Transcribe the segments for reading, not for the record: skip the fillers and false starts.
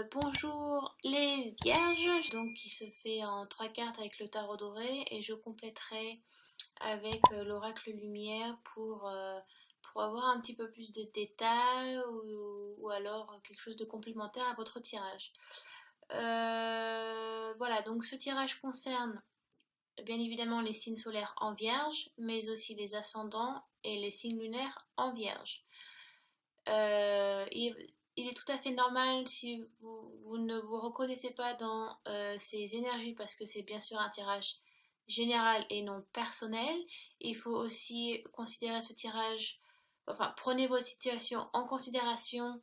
Bonjour les vierges, donc qui se fait en 3 cartes avec le tarot doré et je compléterai avec l'oracle lumière pour avoir un petit peu plus de détails ou alors quelque chose de complémentaire à votre tirage. Voilà, donc ce tirage concerne bien évidemment les signes solaires en vierge, mais aussi les ascendants et les signes lunaires en vierge. Il est tout à fait normal si vous ne vous reconnaissez pas dans ces énergies parce que c'est bien sûr un tirage général et non personnel. Il faut aussi considérer ce tirage, enfin prenez votre situation en considération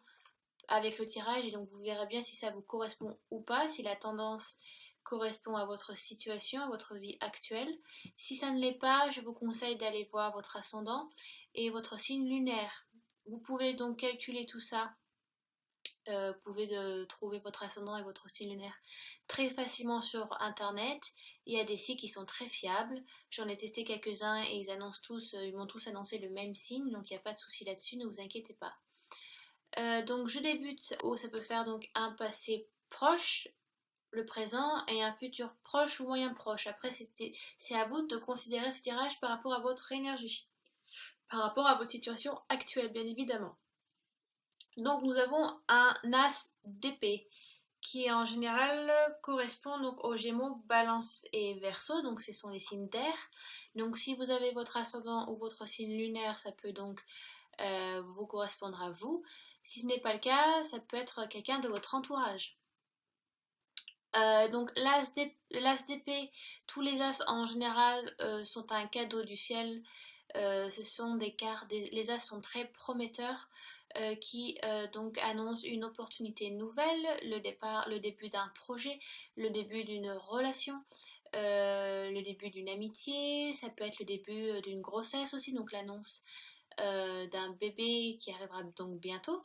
avec le tirage et donc vous verrez bien si ça vous correspond ou pas, si la tendance correspond à votre situation, à votre vie actuelle. Si ça ne l'est pas, je vous conseille d'aller voir votre ascendant et votre signe lunaire. Vous pouvez donc calculer tout ça. Vous pouvez trouver votre ascendant et votre signe lunaire très facilement sur internet. Il y a des sites qui sont très fiables. J'en ai testé quelques-uns et ils m'ont tous annoncé le même signe, donc il n'y a pas de souci là-dessus, ne vous inquiétez pas. Donc je débute où ça peut faire donc un passé proche, le présent et un futur proche ou moyen proche. Après c'est à vous de considérer ce tirage par rapport à votre énergie, par rapport à votre situation actuelle bien évidemment. Donc nous avons un as d'épée qui en général correspond donc aux Gémeaux, Balance et Verseau, donc ce sont les signes d'air. Donc si vous avez votre ascendant ou votre signe lunaire, ça peut donc vous correspondre à vous. Si ce n'est pas le cas, ça peut être quelqu'un de votre entourage. Donc l'as d'épée, tous les as en général sont un cadeau du ciel. Ce sont des cartes, les as sont très prometteurs qui donc annoncent une opportunité nouvelle, le début d'un projet, le début d'une relation, le début d'une amitié, ça peut être le début d'une grossesse aussi, donc l'annonce d'un bébé qui arrivera donc bientôt.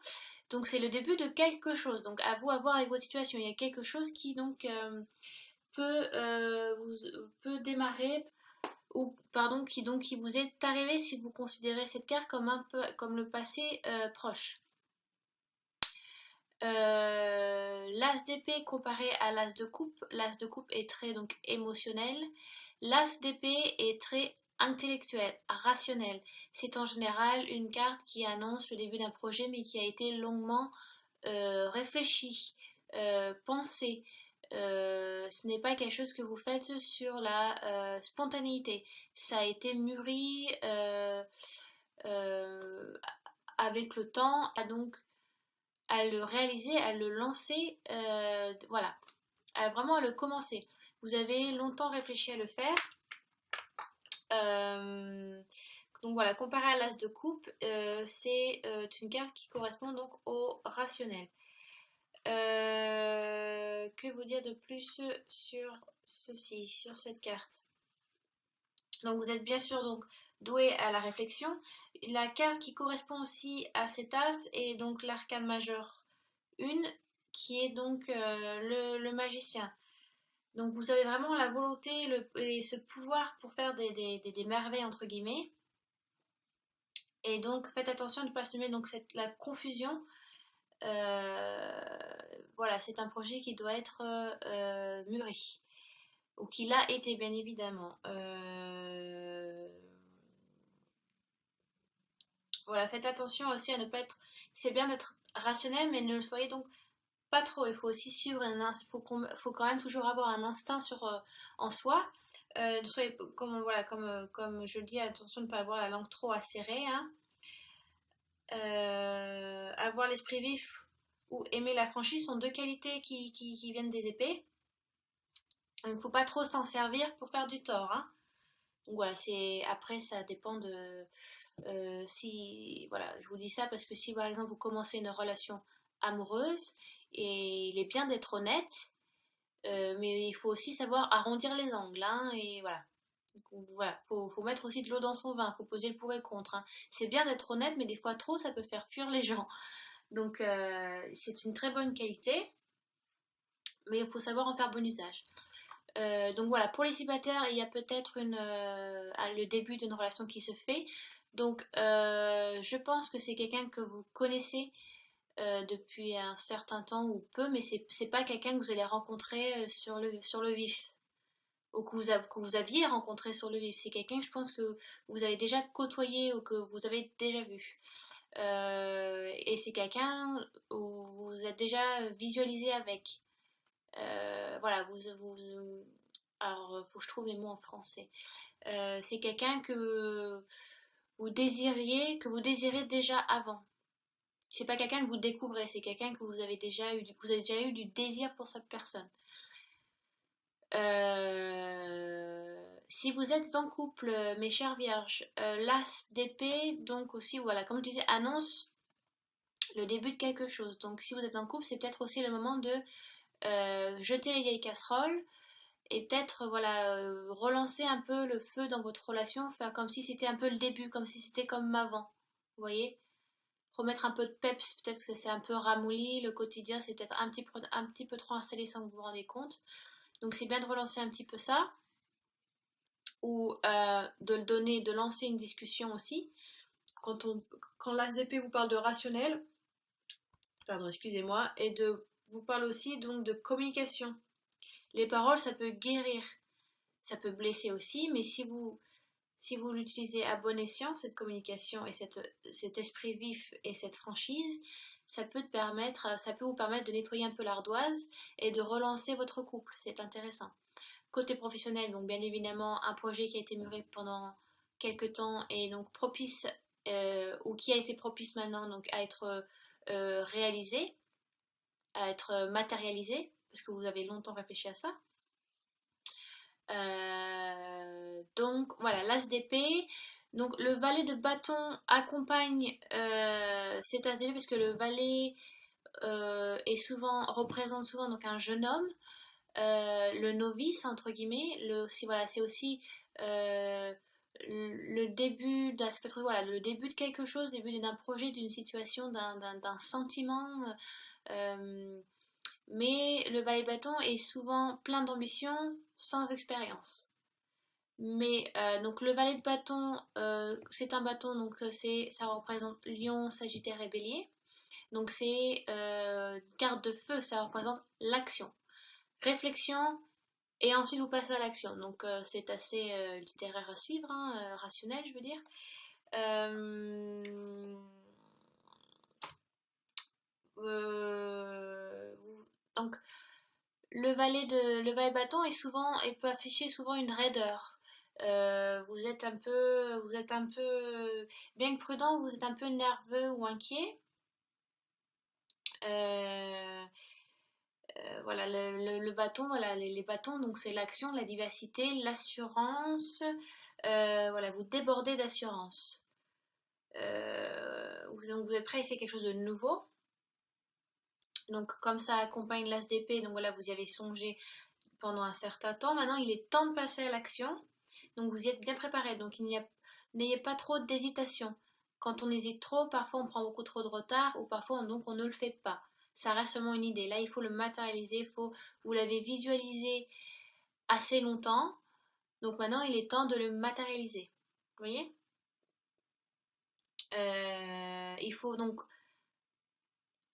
Donc c'est le début de quelque chose. Donc à vous à voir avec votre situation. Il y a quelque chose qui donc peut démarrer ou pardon qui vous est arrivé si vous considérez cette carte comme un peu comme le passé proche. L'as d'épée comparé à l'as de coupe est très donc émotionnel. L'as d'épée est très intellectuel, rationnel. C'est en général une carte qui annonce le début d'un projet mais qui a été longuement réfléchi, pensé. Ce n'est pas quelque chose que vous faites sur la spontanéité. Ça a été mûri euh, avec le temps, à le réaliser, à le lancer, voilà, vraiment à le commencer. Vous avez longtemps réfléchi à le faire. Donc voilà, comparé à l'as de coupe, c'est une carte qui correspond donc au rationnel. Que vous dire de plus sur ceci, sur cette carte? Donc vous êtes bien sûr donc doué à la réflexion. La carte qui correspond aussi à cet as est donc l'arcane majeur 1, qui est donc le magicien. Donc vous avez vraiment la volonté et ce pouvoir pour faire des merveilles entre guillemets. Et donc faites attention de ne pas semer donc la confusion. Voilà, c'est un projet qui doit être mûri. Ou qui l'a été bien évidemment. Voilà, faites attention aussi à ne pas être. C'est bien d'être rationnel, mais ne le soyez donc pas trop. Il faut aussi suivre faut quand même toujours avoir un instinct en soi. Soyez, voilà, comme je le dis, attention de ne pas avoir la langue trop acérée. Hein. Avoir l'esprit vif ou aimer la franchise sont deux qualités qui viennent des épées. Il ne faut pas trop s'en servir pour faire du tort. Hein. Donc voilà, après ça dépend de si voilà, je vous dis ça parce que si par exemple vous commencez une relation amoureuse et il est bien d'être honnête, mais il faut aussi savoir arrondir les angles, hein, et voilà. Donc, voilà, faut mettre aussi de l'eau dans son vin, faut poser le pour et le contre. Hein. C'est bien d'être honnête, mais des fois trop, ça peut faire fuir les gens. Donc c'est une très bonne qualité, mais il faut savoir en faire bon usage. Donc voilà, pour les célibataires, il y a peut-être le début d'une relation qui se fait. Donc je pense que c'est quelqu'un que vous connaissez depuis un certain temps ou peu, mais c'est pas quelqu'un que vous allez rencontrer sur le vif, ou que vous aviez rencontré sur le vif. C'est quelqu'un que je pense que vous avez déjà côtoyé ou que vous avez déjà vu. Et c'est quelqu'un où vous êtes déjà visualisé avec. Voilà, alors, faut que je trouve mes mots en français. C'est quelqu'un que vous désirez déjà avant. C'est pas quelqu'un que vous découvrez, c'est quelqu'un que vous avez déjà eu du désir pour cette personne. Si vous êtes en couple, mes chères vierges, l'as d'épée, donc aussi, voilà, comme je disais, annonce le début de quelque chose. Donc si vous êtes en couple, c'est peut-être aussi le moment de jeter les vieilles casseroles et peut-être voilà relancer un peu le feu dans votre relation, faire comme si c'était un peu le début, comme si c'était comme avant. Vous voyez? Remettre un peu de peps, peut-être que c'est un peu ramolli, le quotidien c'est peut-être un petit peu trop installé sans que vous vous rendez compte. Donc c'est bien de relancer un petit peu ça, ou de le donner, de lancer une discussion aussi. Quand l'ASDP vous parle de rationnel, pardon, excusez-moi, et vous parle aussi donc de communication. Les paroles, ça peut guérir, ça peut blesser aussi, mais si vous l'utilisez à bon escient, cette communication et cet esprit vif et cette franchise, ça peut vous permettre de nettoyer un peu l'ardoise et de relancer votre couple. C'est intéressant. Côté professionnel, donc bien évidemment, un projet qui a été mûri pendant quelques temps et donc propice, ou qui a été propice maintenant donc à être réalisé, à être matérialisé, parce que vous avez longtemps réfléchi à ça. Donc voilà, l'as d'épée. Donc le valet de bâton accompagne cet as d'épée parce que le valet représente souvent donc un jeune homme, le novice entre guillemets. Voilà, c'est aussi le début voilà, le début de quelque chose, le début d'un projet, d'une situation, d'un sentiment. Euh, mais le valet de bâton est souvent plein d'ambition, sans expérience. Mais donc le valet de bâton, c'est un bâton, donc ça représente Lion, Sagittaire et Bélier. Donc c'est carte de feu, ça représente l'action, réflexion, et ensuite vous passez à l'action. Donc c'est assez littéraire à suivre, hein, rationnel, je veux dire. Euh, donc le valet bâton est souvent et peut afficher souvent une raideur. Vous êtes un peu, bien que prudent, vous êtes un peu nerveux ou inquiet. Euh, voilà, le bâton, voilà, les bâtons, donc c'est l'action, la vivacité, l'assurance. Voilà, vous débordez d'assurance. Vous êtes prêt à essayer quelque chose de nouveau. Donc comme ça accompagne l'as d'épée, donc voilà, vous y avez songé pendant un certain temps. Maintenant, il est temps de passer à l'action. Donc vous y êtes bien préparé. Donc n'ayez pas trop d'hésitation. Quand on hésite trop, parfois on prend beaucoup trop de retard ou parfois donc on ne le fait pas. Ça reste seulement une idée. Là, il faut le matérialiser. Vous l'avez visualisé assez longtemps. Donc maintenant, il est temps de le matérialiser. Vous voyez? Il faut donc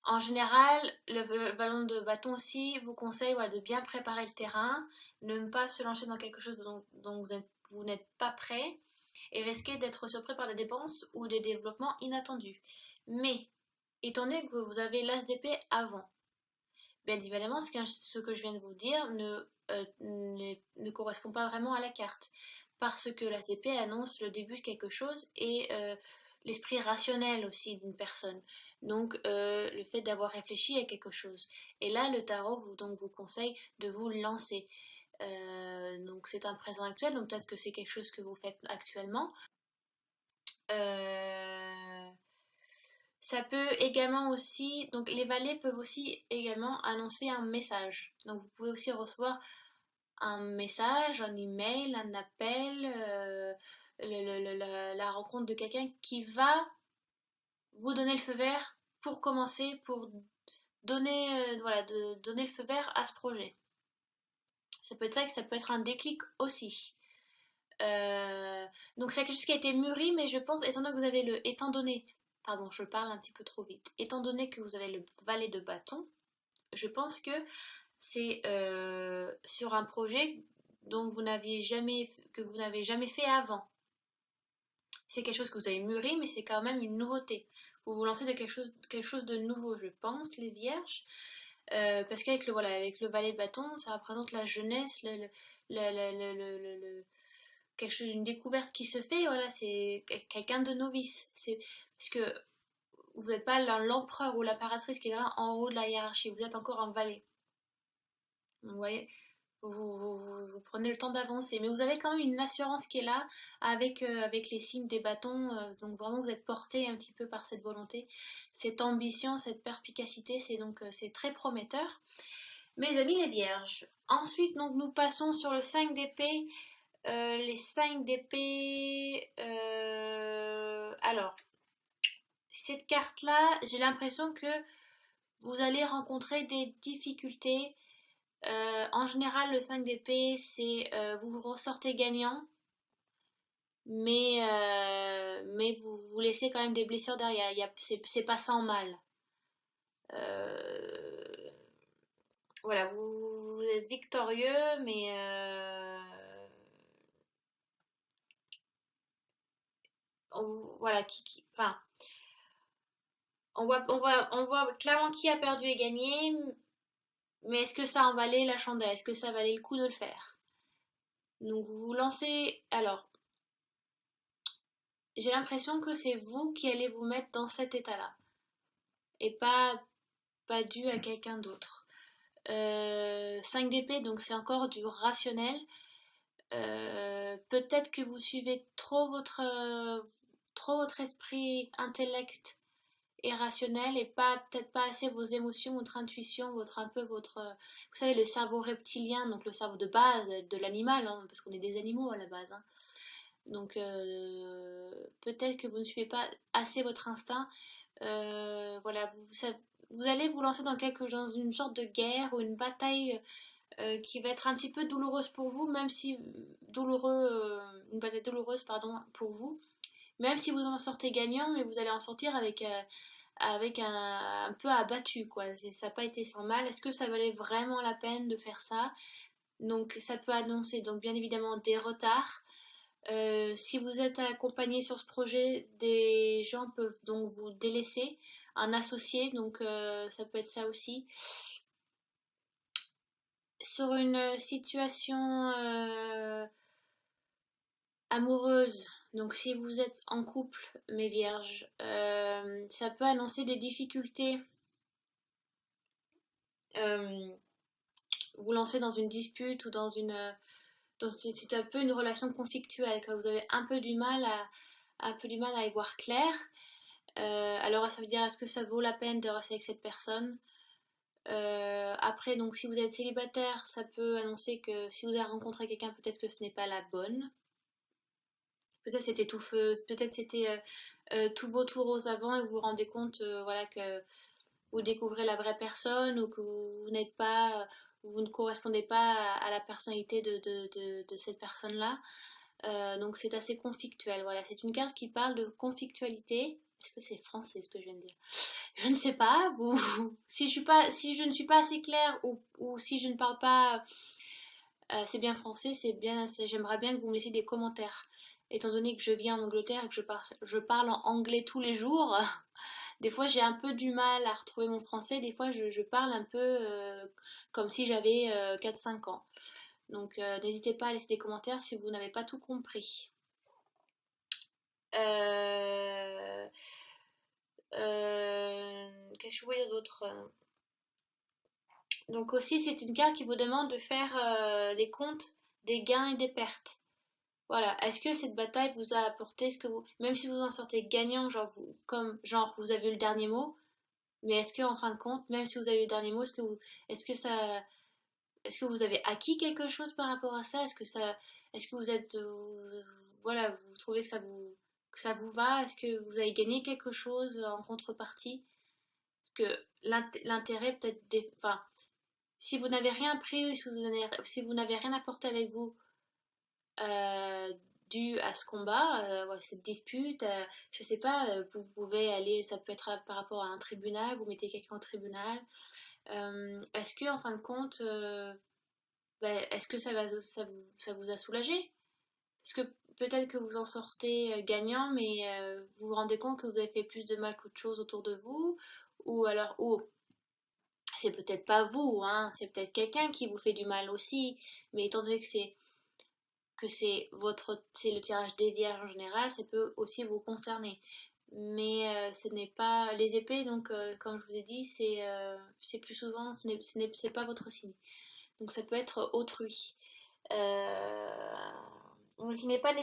en général, le ballon de bâton aussi vous conseille voilà, de bien préparer le terrain, de ne pas se lancer dans quelque chose dont vous n'êtes pas prêt et risquer d'être surpris par des dépenses ou des développements inattendus. Mais, étant donné que vous avez l'as d'épée avant, bien évidemment, ce que je viens de vous dire ne correspond pas vraiment à la carte. Parce que l'as d'épée annonce le début de quelque chose et l'esprit rationnel aussi d'une personne. Donc le fait d'avoir réfléchi à quelque chose. Et là, le tarot vous conseille de vous lancer. Donc c'est un présent actuel, donc peut-être que c'est quelque chose que vous faites actuellement. Euh, Ça peut également aussi, donc les valets peuvent aussi également annoncer un message. Donc vous pouvez aussi recevoir un message, un email, un appel, la rencontre de quelqu'un qui va vous donner le feu vert pour commencer, pour donner, voilà, donner le feu vert à ce projet. Ça peut être ça, que ça peut être un déclic aussi. Donc c'est quelque chose qui a été mûri, mais je pense, étant donné Pardon, je parle un petit peu trop vite. Étant donné que vous avez le valet de bâton, je pense que c'est sur un projet dont que vous n'avez jamais fait avant. C'est quelque chose que vous avez mûri, mais c'est quand même une nouveauté. Vous vous lancez de quelque chose de nouveau, je pense, les vierges. Parce qu'avec avec le valet de bâton, ça représente la jeunesse, quelque chose, une découverte qui se fait. Voilà, c'est quelqu'un de novice. C'est parce que vous n'êtes pas l'empereur ou l'impératrice qui est là en haut de la hiérarchie. Vous êtes encore un valet. Vous voyez, vous prenez le temps d'avancer, mais vous avez quand même une assurance qui est là avec les signes des bâtons, donc vraiment vous êtes porté un petit peu par cette volonté, cette ambition, cette perspicacité, c'est très prometteur. Mes amis les vierges. Ensuite, donc nous passons sur le 5 d'épée. Les 5 d'épée. Alors, cette carte-là, j'ai l'impression que vous allez rencontrer des difficultés. En général, le 5 d'épée, c'est vous vous ressortez gagnant, mais vous laissez quand même des blessures derrière. C'est pas sans mal. Euh, voilà, vous êtes victorieux, mais voilà, enfin, on voit clairement qui a perdu et gagné, mais est-ce que ça en valait la chandelle? Est-ce que ça valait le coup de le faire? Donc vous vous lancez. Alors, j'ai l'impression que c'est vous qui allez vous mettre dans cet état-là et pas dû à quelqu'un d'autre. 5 d'épée, donc c'est encore du rationnel. Peut-être que vous suivez trop votre esprit intellect et rationnel et peut-être pas assez vos émotions, votre intuition, vous savez, le cerveau reptilien, donc le cerveau de base de l'animal, hein, parce qu'on est des animaux à la base. Hein. Donc peut-être que vous ne suivez pas assez votre instinct. Voilà, vous allez vous lancer dans une sorte de guerre ou une bataille qui va être un petit peu douloureuse pour vous, même si une bataille douloureuse pardon pour vous, même si vous en sortez gagnant, mais vous allez en sortir avec un peu abattu quoi. Ça n'a pas été sans mal. Est-ce que ça valait vraiment la peine de faire ça? Donc ça peut annoncer donc bien évidemment des retards. Si vous êtes accompagné sur ce projet, des gens peuvent donc vous délaisser, un associé, donc ça peut être ça aussi. Sur une situation amoureuse, donc si vous êtes en couple, mes vierges, ça peut annoncer des difficultés. Vous lancer dans une dispute ou c'est un peu une relation conflictuelle, quand vous avez un peu du mal à y voir clair. Alors ça veut dire est-ce que ça vaut la peine de rester avec cette personne? Après, donc si vous êtes célibataire, ça peut annoncer que si vous avez rencontré quelqu'un, peut-être que ce n'est pas la bonne. Peut-être c'était peut-être c'était tout beau, tout rose avant et vous vous rendez compte voilà, que vous découvrez la vraie personne ou que vous ne correspondez pas à la personnalité de cette personne-là. Donc c'est assez conflictuel. Voilà, c'est une carte qui parle de conflictualité. Est-ce que c'est français ce que je viens de dire? Je ne sais pas. Si je ne suis pas assez claire ou si je ne parle pas, c'est bien français, j'aimerais bien que vous me laissiez des commentaires. Étant donné que je vis en Angleterre et que je parle en anglais tous les jours, des fois j'ai un peu du mal à retrouver mon français. Des fois je parle un peu comme si j'avais 4-5 ans. Donc n'hésitez pas à laisser des commentaires si vous n'avez pas tout compris. Qu'est-ce que je voulais dire d'autre? Donc aussi c'est une carte qui vous demande de faire les comptes des gains et des pertes. Voilà, est-ce que cette bataille vous a apporté ce que même si vous en sortez gagnant, genre vous avez eu le dernier mot, mais est-ce que en fin de compte, même si vous avez eu le dernier mot, est-ce que ça, est-ce que vous avez acquis quelque chose par rapport à ça? Est-ce que vous êtes, voilà, vous trouvez que ça vous va? Est-ce que vous avez gagné quelque chose en contrepartie? Parce que l'intérêt peut-être, enfin, si vous n'avez rien pris, si vous n'avez rien apporté avec vous euh, dû à ce combat, ouais, cette dispute, je sais pas, vous pouvez aller, ça peut être par rapport à un tribunal, vous mettez quelqu'un au tribunal. Est-ce que en fin de compte, est-ce que ça vous a soulagé? Parce que peut-être que vous en sortez gagnant, mais vous vous rendez compte que vous avez fait plus de mal qu'autre chose autour de vous, ou alors, c'est peut-être pas vous, hein, c'est peut-être quelqu'un qui vous fait du mal aussi, mais étant donné c'est le tirage des vierges en général, ça peut aussi vous concerner. Mais ce n'est pas les épées, donc comme je vous ai dit, c'est plus souvent, c'est pas votre signe. Donc ça peut être autrui. Euh, donc il n'est pas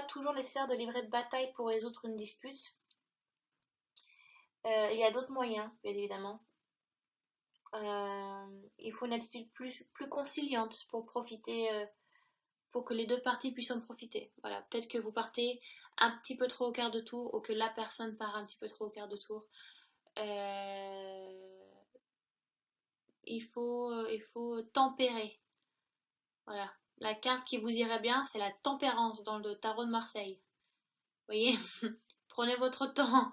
toujours nécessaire de livrer de bataille pour résoudre une dispute. Il y a d'autres moyens, bien évidemment. Il faut une attitude plus conciliante pour profiter, pour que les deux parties puissent en profiter. Voilà, peut-être que vous partez un petit peu trop au quart de tour ou que la personne part un petit peu trop au quart de tour. Euh, il faut tempérer. Voilà. La carte qui vous irait bien, c'est la tempérance dans le tarot de Marseille. Vous voyez? Prenez votre temps.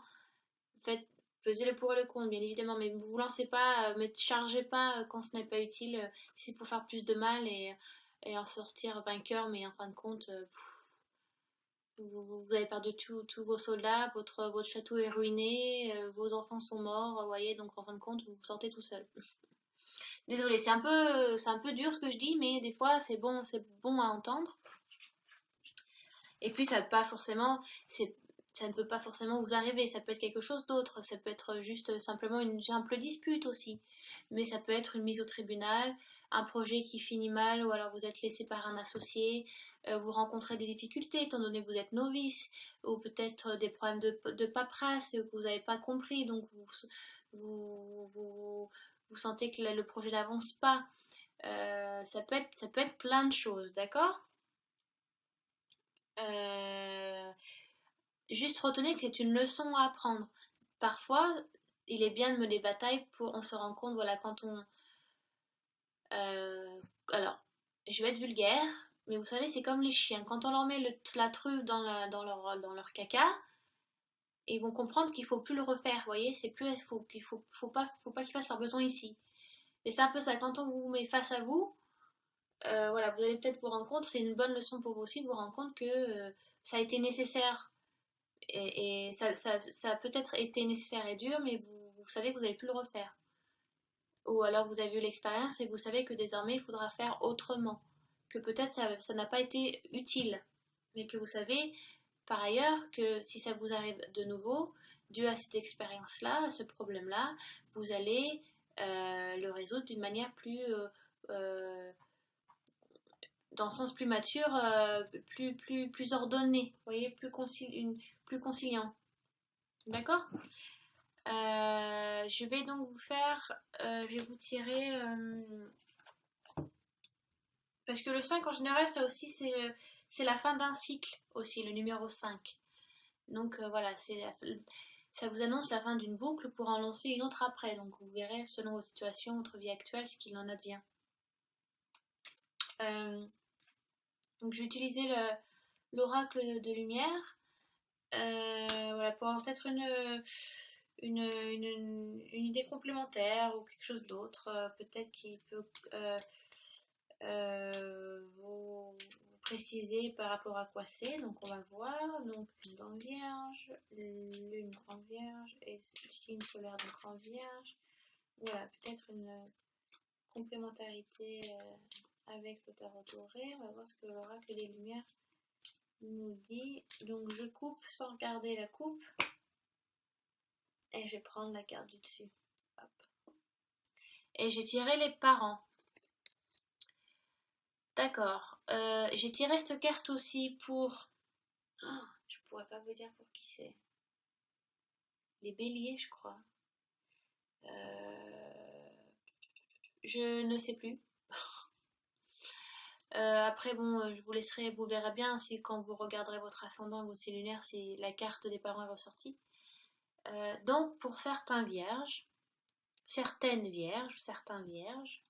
Faites, pesez le pour et le contre, bien évidemment, mais ne vous lancez pas, ne chargez pas quand ce n'est pas utile. Si c'est pour faire plus de mal et en sortir vainqueur, mais en fin de compte, vous avez perdu tous vos soldats, votre château est ruiné, vos enfants sont morts, vous voyez, donc en fin de compte, vous vous sentez tout seul. Désolée, c'est un peu dur ce que je dis, mais des fois c'est bon à entendre. Et puis ça ne peut pas forcément vous arriver, ça peut être quelque chose d'autre, ça peut être juste simplement une simple dispute aussi. Mais ça peut être une mise au tribunal, un projet qui finit mal, ou alors vous êtes laissé par un associé, vous rencontrez des difficultés étant donné que vous êtes novice, ou peut-être des problèmes de paperasse que vous n'avez pas compris, donc vous sentez que le projet n'avance pas. Ça peut être plein de choses, d'accord? Euh, Juste retenez que c'est une leçon à apprendre. Parfois, il est bien de mener bataille pour on se rend compte, voilà, quand on. euh, alors, je vais être vulgaire, mais vous savez, c'est comme les chiens. Quand on leur met la truffe dans leur caca, ils vont comprendre qu'il faut plus le refaire. Vous voyez, c'est plus, faut pas qu'ils fassent leurs besoins ici. Et c'est un peu ça. Quand on vous met face à vous, voilà, vous allez peut-être vous rendre compte, c'est une bonne leçon pour vous aussi de vous rendre compte que ça a été nécessaire. Et ça a peut-être été nécessaire et dur, mais vous savez que vous n'allez plus le refaire. Ou alors vous avez eu l'expérience et vous savez que désormais il faudra faire autrement. Que peut-être ça n'a pas été utile. Mais que vous savez par ailleurs que si ça vous arrive de nouveau, dû à cette expérience-là, à ce problème-là, vous allez le résoudre d'une manière euh, dans le sens plus mature, plus ordonné, vous voyez, plus conciliant. D'accord. Je vais donc je vais vous tirer, parce que le 5 en général, ça aussi, c'est la fin d'un cycle aussi, le numéro 5. Donc voilà, ça vous annonce la fin d'une boucle pour en lancer une autre après. Donc vous verrez, selon votre situation, votre vie actuelle, ce qu'il en advient. Donc je vais utiliser l'oracle de lumière. Voilà, pour avoir peut-être une idée complémentaire ou quelque chose d'autre, peut-être qui peut vous préciser par rapport à quoi c'est. Donc on va voir. Donc lune en vierge, lune en vierge et signe solaire donc en vierge. Voilà, peut-être une complémentarité avec le tarot doré. On va voir ce que l'oracle des lumières nous dit. Donc je coupe sans regarder la coupe et je vais prendre la carte du dessus. Hop. Et j'ai tiré les parents. D'accord. J'ai tiré cette carte aussi pour. Oh, je pourrais pas vous dire pour qui c'est. Les béliers, je crois. Je ne sais plus. Après, bon, je vous laisserai, vous verrez bien si quand vous regarderez votre ascendant, votre signe lunaire, si la carte des parents est ressortie. Donc, pour certaines vierges, certains vierges,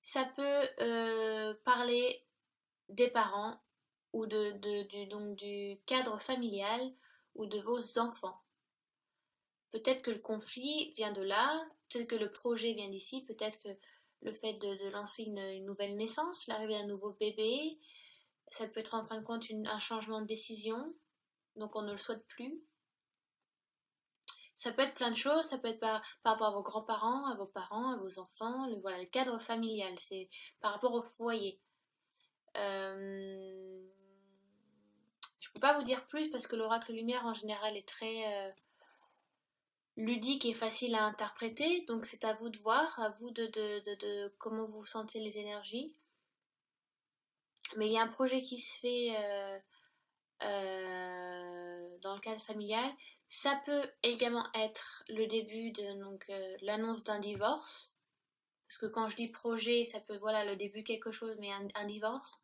ça peut parler des parents ou donc du cadre familial ou de vos enfants. Peut-être que le conflit vient de là, peut-être que le projet vient d'ici, peut-être que le fait de lancer une nouvelle naissance, l'arrivée d'un nouveau bébé, ça peut être en fin de compte un changement de décision, donc on ne le souhaite plus. Ça peut être plein de choses, ça peut être par rapport à vos grands-parents, à vos parents, à vos enfants, voilà, le cadre familial, c'est par rapport au foyer. Je ne peux pas vous dire plus parce que l'oracle lumière en général est très ludique et facile à interpréter, donc c'est à vous de voir, à vous de comment vous sentez les énergies. Mais il y a un projet qui se fait dans le cadre familial. Ça peut également être le début de l'annonce d'un divorce. Parce que quand je dis projet, ça peut voilà le début de quelque chose, mais un divorce.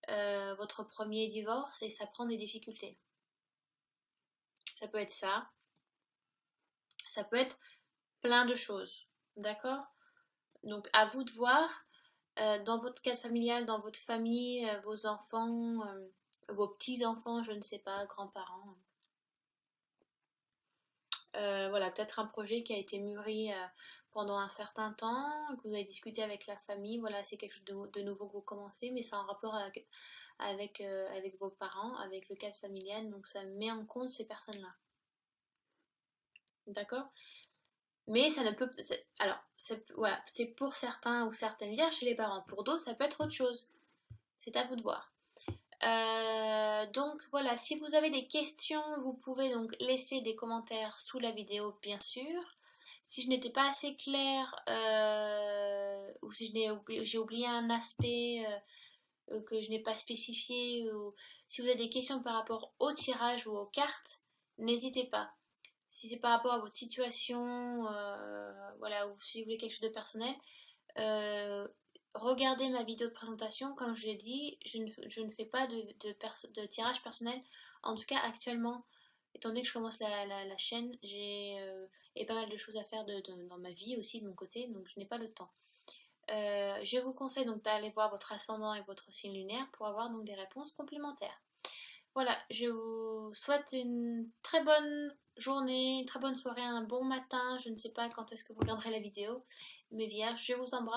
Votre premier divorce et ça prend des difficultés. Ça peut être ça. Ça peut être plein de choses. D'accord? Donc à vous de voir dans votre cadre familial, dans votre famille, vos enfants, vos petits-enfants, je ne sais pas, grands-parents. Voilà, peut-être un projet qui a été mûri pendant un certain temps, que vous avez discuté avec la famille, voilà, c'est quelque chose de nouveau que vous commencez, mais c'est en rapport avec vos parents, avec le cadre familial, donc ça met en compte ces personnes-là. D'accord? Mais ça ne peut... Alors, voilà, c'est pour certains ou certaines vierges chez les parents, pour d'autres ça peut être autre chose. C'est à vous de voir. Donc voilà, si vous avez des questions, vous pouvez donc laisser des commentaires sous la vidéo, bien sûr. Si je n'étais pas assez claire ou si j'ai oublié un aspect que je n'ai pas spécifié, ou si vous avez des questions par rapport au tirage ou aux cartes, n'hésitez pas. Si c'est par rapport à votre situation, voilà, ou si vous voulez quelque chose de personnel, euh, regardez ma vidéo de présentation. Comme je l'ai dit, je ne fais pas de tirage personnel. En tout cas, actuellement, étant donné que je commence la chaîne, j'ai pas mal de choses à faire dans ma vie aussi de mon côté, donc je n'ai pas le temps. Je vous conseille donc d'aller voir votre ascendant et votre signe lunaire pour avoir donc des réponses complémentaires. Voilà, je vous souhaite une très bonne journée, une très bonne soirée, un bon matin. Je ne sais pas quand est-ce que vous regarderez la vidéo. Mes vierges, je vous embrasse.